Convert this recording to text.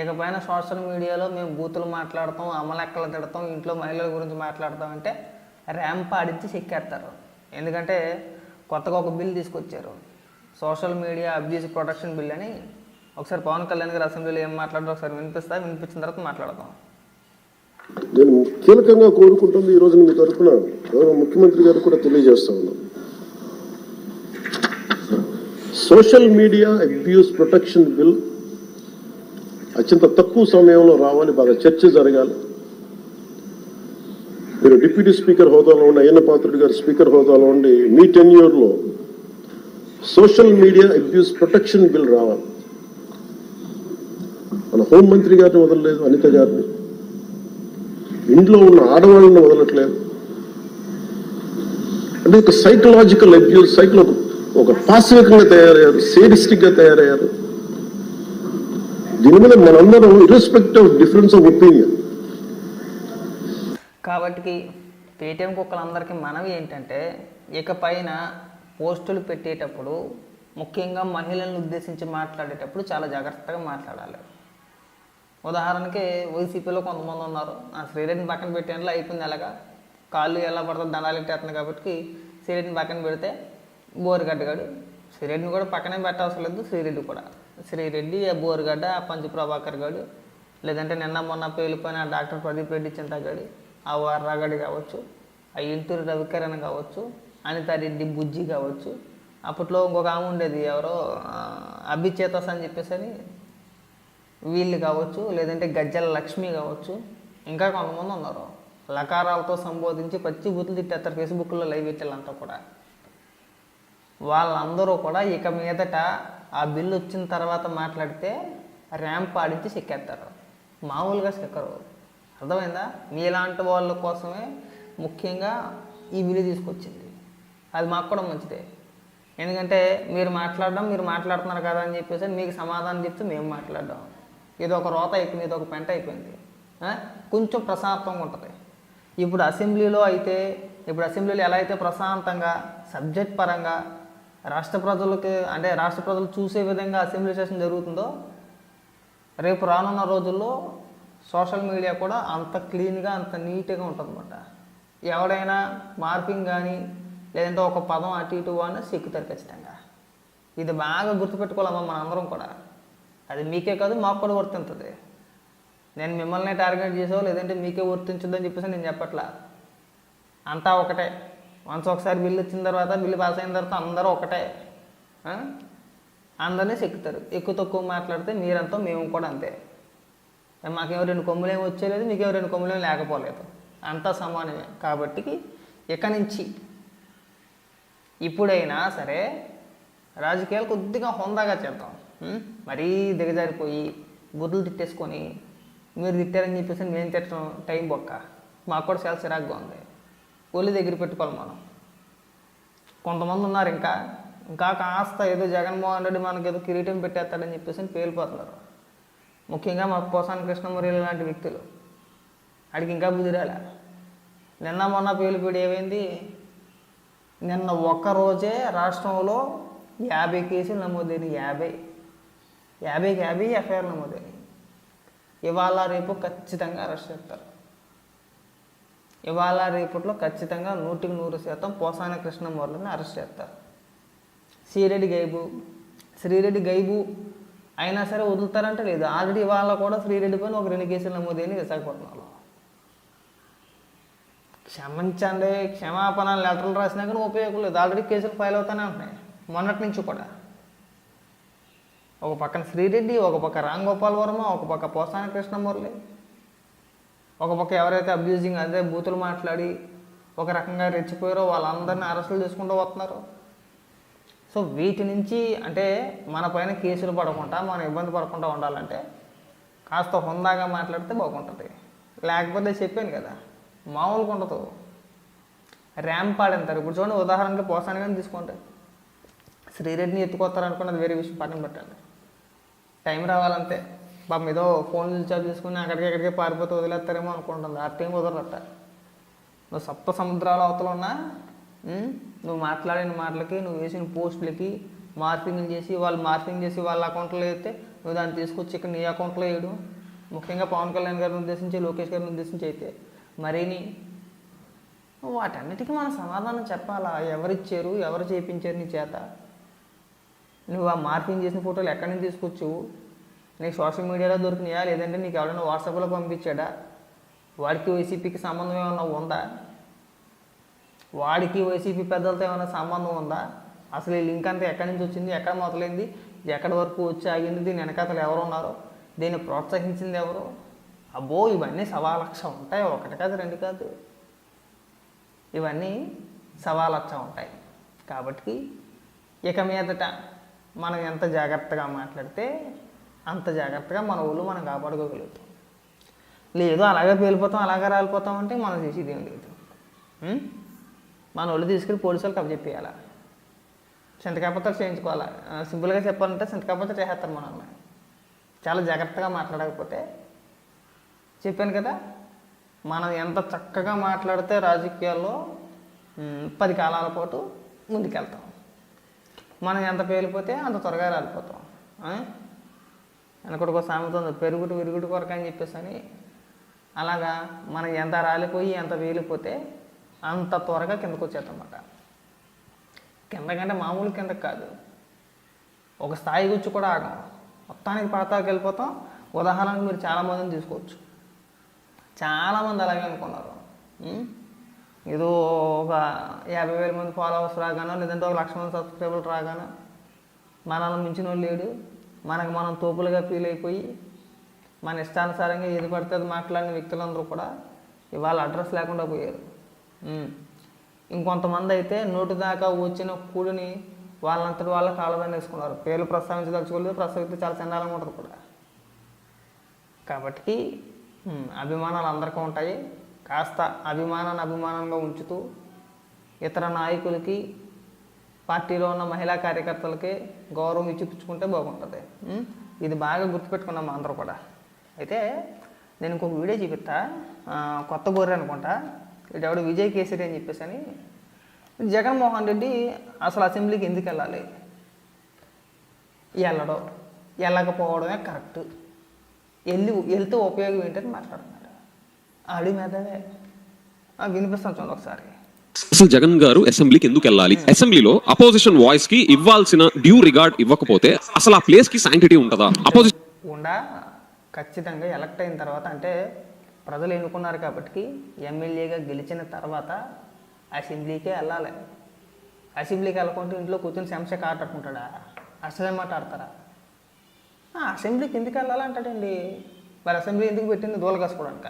ఇకపైన సోషల్ మీడియాలో మేము బూతులు మాట్లాడతాం, అమలెక్కలు తిడతాం, ఇంట్లో మహిళల గురించి మాట్లాడతాం అంటే ర్యాంప్ ఆడించి చెక్కేస్తారు. ఎందుకంటే కొత్తగా ఒక బిల్ తీసుకొచ్చారు, social media abuse protection bill అని. ఒకసారి పవన్ కళ్యాణ్ గారు అసెంబ్లీలో ఏం మాట్లాడారో ఒకసారి వినిపించిన తర్వాత మాట్లాడదాం. నేను కీలకంగా కోరుకుంటుంది ఈ రోజున మీ తరఫున గౌరవ ముఖ్యమంత్రి గారు కూడా తెలియజేస్తా ఉన్నాం. Social media abuse protection bill అత్యంత తక్కువ సమయంలో రావాలి, బాగా చర్చ జరగాలి. మీరు డిప్యూటీ స్పీకర్ హోదాలో ఉండి, అయ్యన్న పాత్రుడు గారు స్పీకర్ హోదాలో ఉండి మీ టెన్యూర్లో social media abuse protection bill రావాలి. మన హోంమంత్రి గారిని వదలలేదు, అనిత గారిని, ఇంట్లో ఉన్న ఆడవాళ్ళని వదలట్లేదు. అంటే ఒక సైకలాజికల్ అబ్యూస్, ఒక పాశవికంగా తయారయ్యారు, సేడిస్టిక్గా తయారయ్యారు. దీని మీద మనందరం ఇర్రెస్పెక్ట్ ఆఫ్ డిఫరెన్స్ ఆఫ్ ఒపీనియన్. కాబట్టి పేటీఎం కుక్కలందరికీ మనవి ఏంటంటే, ఇకపైన పోస్టులు పెట్టేటప్పుడు ముఖ్యంగా మహిళలను ఉద్దేశించి మాట్లాడేటప్పుడు చాలా జాగ్రత్తగా మాట్లాడాలి. ఉదాహరణకి వైసీపీలో కొంతమంది ఉన్నారు, ఆ శ్రీరెడ్డిని పక్కన పెట్టేలా అయిపోయింది, ఎలాగా కాళ్ళు ఎలా పడుతుంది దండాలు ఎట్టేస్తుంది కాబట్టి శ్రీరెడ్డిని పక్కన పెడితే బోరుగడ్డగాడు, శ్రీరెడ్డిని కూడా పక్కనే పెట్టవసరం లేదు, శ్రీరెడ్డి బోరుగడ్డ, ఆ పంచు ప్రభాకర్ గాడు, లేదంటే నిన్న మొన్న పేలిపోయిన డాక్టర్ ప్రదీప్ రెడ్డి చింతగాడి, ఆ వర్రాగడి కావచ్చు, ఆ ఇంటూరు రవికిరణ్ కావచ్చు, అనితారెడ్డి బుజ్జి కావచ్చు, అప్పట్లో ఇంకొక ఆమె ఉండేది ఎవరో అభిచేతస్ అని చెప్పేసి వీళ్ళు కావచ్చు, లేదంటే గజ్జల లక్ష్మి కావచ్చు, ఇంకా కొంతమంది ఉన్నారు. లకారాలతో సంబోధించి పచ్చి బూతులు తిట్టేస్తారు ఫేస్బుక్లో లైవ్ పెట్టాలంతా కూడా. వాళ్ళందరూ కూడా ఇక మీదట ఆ బిల్లు వచ్చిన తర్వాత మాట్లాడితే ర్యాంప్ ఆడించి చెక్కేస్తారు, మామూలుగా చెక్కరు. అర్థమైందా? మీలాంటి వాళ్ళ కోసమే ముఖ్యంగా ఈ బిల్లు తీసుకొచ్చింది. అది మాకు కూడా మంచిదే, ఎందుకంటే మీరు మాట్లాడుతున్నారు కదా అని చెప్పేసి మీకు సమాధానం చెప్తే మేము మాట్లాడడం, ఇది ఒక రోత అయిపోయింది, ఇది ఒక పెంట అయిపోయింది. కొంచెం ప్రశాంతంగా ఉంటుంది. ఇప్పుడు అసెంబ్లీలో ఎలా అయితే ప్రశాంతంగా సబ్జెక్ట్ పరంగా రాష్ట్ర ప్రజలు చూసే విధంగా అసెంబ్లీ సెషన్ జరుగుతుందో, రేపు రానున్న రోజుల్లో సోషల్ మీడియా కూడా అంత క్లీన్గా, అంత నీట్గా ఉంటుందన్నమాట. ఎవడైనా మార్పింగ్ కానీ లేదంటే ఒక పదం అటు ఇటు అని సిక్కుతారు ఖచ్చితంగా. ఇది బాగా గుర్తుపెట్టుకోవాలమ్మా మనందరం కూడా. అది మీకే కాదు, మాకు కూడా వర్తింతుంది. నేను మిమ్మల్ని టార్గెట్ చేసావు లేదంటే మీకే వర్తించుద్దని చెప్పేసి నేను చెప్పట్లా. అంతా ఒకటే. ఒకసారి బిల్లు వచ్చిన తర్వాత, బిల్లు పాస్ అయిన తర్వాత అందరూ ఒకటే, అందరినీ చెక్కుతారు. ఎక్కువ తక్కువ మాట్లాడితే మీరంతా మేము కూడా అంతే. మాకేమో 2 కొమ్ములేమి వచ్చేలేదు, మీకేమో 2 కొమ్ములేమి లేకపోలేదు, అంతా సమానమే. కాబట్టి ఇక నుంచి ఇప్పుడైనా సరే రాజకీయాలు కొద్దిగా హోందాగా చేద్దాం. మరీ దిగజారిపోయి బుద్ధులు తిట్టేసుకొని మీరు తిట్టారని చెప్పేసి మేము తిట్టడం టైం బొక్క. మాకు కూడా చాలా చిరాగ్గా ఉంది. ఒళ్ళు దగ్గర పెట్టుకోవాలి మనం. కొంతమంది ఉన్నారు ఇంకా కాస్త ఏదో జగన్మోహన్ రెడ్డి మనకి ఏదో కిరీటం పెట్టేస్తాడని చెప్పేసి పేలిపోతున్నారు. ముఖ్యంగా మా పోసాని కృష్ణమురళి లాంటి వ్యక్తులు. అడిగి ఇంకా బుదిరాలే. నిన్న మొన్న పేలిపీడి ఏమైంది? నిన్న ఒక్కరోజే రాష్ట్రంలో 50 కేసులు నమోదైనవి. 50 ఎఫ్ఐఆర్ నమోదైనవి. ఇవాళ రేపు ఖచ్చితంగా అరెస్ట్ చేస్తారు. ఇవాళ రేపట్లో ఖచ్చితంగా 100% పోసాని కృష్ణమురళిని అరెస్ట్ చేస్తారు. శ్రీరెడ్డి గైబు అయినా సరే వదులుతారంటే లేదు. ఆల్రెడీ ఇవాళ కూడా శ్రీరెడ్డి పైన ఒక 2 కేసులు నమోదైనవి విశాఖపట్నంలో. క్షమించండి, క్షమాపణ లెటర్లు రాసినా కానీ ఉపయోగం లేదు. ఆల్రెడీ కేసులు ఫైల్ అవుతానే ఉంటున్నాయి మొన్నటి నుంచి కూడా. ఒక పక్కన శ్రీరెడ్డి, ఒక పక్క రామ్ గోపాల్ వర్మ, ఒక పక్క పోసాని కృష్ణమురళి, ఒక పక్క ఎవరైతే అబ్యూజింగ్ అదే బూతులు మాట్లాడి ఒక రకంగా రెచ్చిపోయారో వాళ్ళందరినీ అరెస్టులు చేసుకుంటూ వస్తున్నారు. సో వీటి నుంచి అంటే మన పైన కేసులు పడకుండా, మనం ఇబ్బంది పడకుండా ఉండాలంటే కాస్త హుందాగా మాట్లాడితే బాగుంటుంది. లేకపోతే చెప్పాను కదా, మామూలుగా ఉండదు, ర్యాంప్ ఆడంటారు. ఇప్పుడు చూడండి, ఉదాహరణకి పోసాని కానీ తీసుకోండి, శ్రీరెడ్డిని ఎత్తుకొస్తారు అనుకున్నది వేరే విషయం, పక్కన పెట్టండి. టైం రావాలంతే. పాపం ఏదో ఫోన్ రీఛార్జ్ చేసుకుని అక్కడికి పారిపోతే వదిలేస్తారేమో అనుకుంటుంది. ఆ టైం వదలరట. నువ్వు సప్త సముద్రాల అవతల ఉన్నా నువ్వు మాట్లాడిన మాటలకి, నువ్వు వేసిన పోస్టులకి మార్ఫింగ్ చేసి వాళ్ళ అకౌంట్లో వేస్తే నువ్వు దాన్ని తీసుకొచ్చి ఇక్కడ నీ అకౌంట్లో వేయడం, ముఖ్యంగా పవన్ కళ్యాణ్ గారిని ఉద్దేశించి లోకేష్ గారిని ఉద్దేశించి అయితే మరీని వాటన్నిటికీ మనం సమాధానం చెప్పాలా? ఎవరిచ్చారు, ఎవరు చేయించారు నీ చేత? నువ్వు ఆ మార్ఫింగ్ చేసిన ఫోటోలు ఎక్కడి నుంచి తీసుకొచ్చు? నీకు సోషల్ మీడియాలో దొరికినాయా, లేదంటే నీకు ఎవరైనా వాట్సాప్లో పంపించాడా? వాడికి వైసీపీకి సంబంధం ఏమైనా ఉందా? వాడికి వైసీపీ పెద్దలతో ఏమైనా సంబంధం ఉందా? అసలు ఈ లింక్ అంతా ఎక్కడి నుంచి వచ్చింది, ఎక్కడ మొదలైంది, ఎక్కడి వరకు వచ్చి ఆగింది, దీని వెనకాతలు ఎవరు ఉన్నారు, దీన్ని ప్రోత్సహించింది ఎవరు? అబ్బో ఇవన్నీ 1,00,000 ఉంటాయి, ఒకటి కాదు రెండు కాదు, ఇవన్నీ 1,00,000 ఉంటాయి. కాబట్టి ఇక మీదట మనం ఎంత జాగ్రత్తగా మాట్లాడితే అంత జాగ్రత్తగా మన ఊళ్ళు మనం కాపాడుకోగలుగుతాం. లేదు అలాగే పేలిపోతాం అలాగే రాలిపోతాం అంటే మనం చేసేది ఏం లేదు. మన ఒళ్ళు తీసుకుని పోలీసులకు అప్పచెప్పేయాలి, సంతకాపత్రాలు చేయించుకోవాలి. సింపుల్గా చెప్పాలంటే సంతకాపత్రాలు చేసేస్తారు మనల్ని చాలా జాగ్రత్తగా మాట్లాడకపోతే. చెప్పాను కదా, మనం ఎంత చక్కగా మాట్లాడితే రాజకీయాల్లో 10 కాలాల పాటు ముందుకెళ్తాం. మనం ఎంత పేలిపోతే అంత త్వరగా రాలిపోతాం. వెనకటికో సామెత ఉంది, పెరుగుడు విరుగుడు కొరక అని చెప్పేసి అని. అలాగా మనం ఎంత రాలిపోయి ఎంత పేలిపోతే అంత త్వరగా కిందకు వచ్చేస్తామన్నమాట. కిందకంటే మామూలు కిందకి కాదు, ఒక స్థాయి గుచ్చి కూడా ఆగం, మొత్తానికి పాతాకి వెళ్ళిపోతాం. ఉదాహరణకు మీరు చాలామందిని తీసుకోవచ్చు. చాలామంది అలాగే అనుకున్నారు, ఏదో ఒక 50,000 మంది ఫాలోవర్స్ రాగానో, లేదంటే ఒక 1,00,000 మంది సబ్స్క్రైబర్లు రాగానో మనల్ని మించిన వాళ్ళు లేడు, మనకు మనం తోపులుగా ఫీల్ అయిపోయి మన ఇష్టానుసారంగా ఏది పడితే అది మాట్లాడిన వ్యక్తులందరూ కూడా ఇవాళ అడ్రస్ లేకుండా పోయారు. ఇంకొంతమంది అయితే నోటి దాకా వచ్చిన కూడిని వాళ్ళంతటి వాళ్ళ కాళ్ళపైన వేసుకున్నారు. పేర్లు ప్రస్తావించదలుచుకోలేదు, ప్రస్తావిస్తే చాలా చండాలంగా ఉంటుంది కూడా. కాబట్టి అభిమానాలు అందరికీ ఉంటాయి. కాస్త అభిమానంగా ఉంచుతూ ఇతర నాయకులకి, పార్టీలో ఉన్న మహిళా కార్యకర్తలకి గౌరవం ఇచ్చిపుచ్చుకుంటే బాగుంటుంది. ఇది బాగా గుర్తుపెట్టుకున్నాం అందరూ కూడా. అయితే నేను ఇంకొక వీడియో చూపిస్తా, కొత్త గొర్రె అనుకుంటా, ఇటు విజయ్ కేసరి అని చెప్పేసి అని. జగన్మోహన్ రెడ్డి అసలు అసెంబ్లీకి ఎందుకు వెళ్ళాలి, వెళ్ళకపోవడమే కరెక్ట్, వెళ్తే ఉపయోగం ఏంటని మాట్లాడుతున్నాడు. ఆడి మీదనే వినిపిస్తాను చూడండి ఒకసారి. అసలు జగన్ గారు అసెంబ్లీకి ఎందుకు వెళ్ళాలి? అసెంబ్లీలో అపోజిషన్ వాయిస్ కి ఇవ్వాల్సిన డ్యూ రిగార్డ్ ఇవ్వకపోతే అసలు ఆ ప్లేస్ కి శాంక్టిటీ ఉంటుందా? అపోజిషన్ ఖచ్చితంగా ఎలక్ట్ అయిన తర్వాత, అంటే ప్రజలు ఎన్నుకున్నారు కాబట్టి ఎమ్మెల్యేగా గెలిచిన తర్వాత అసెంబ్లీకే వెళ్ళాలి. అసెంబ్లీకి వెళ్ళకుంటే ఇంట్లో కూర్చొని సమస్య ఆటాడుకుంటాడా? అసలే మాట్లాడతారా? అసెంబ్లీకి ఎందుకు వెళ్ళాలంటాడండి. మరి అసెంబ్లీ ఎందుకు పెట్టింది? దూల కాసుకోవడానిక?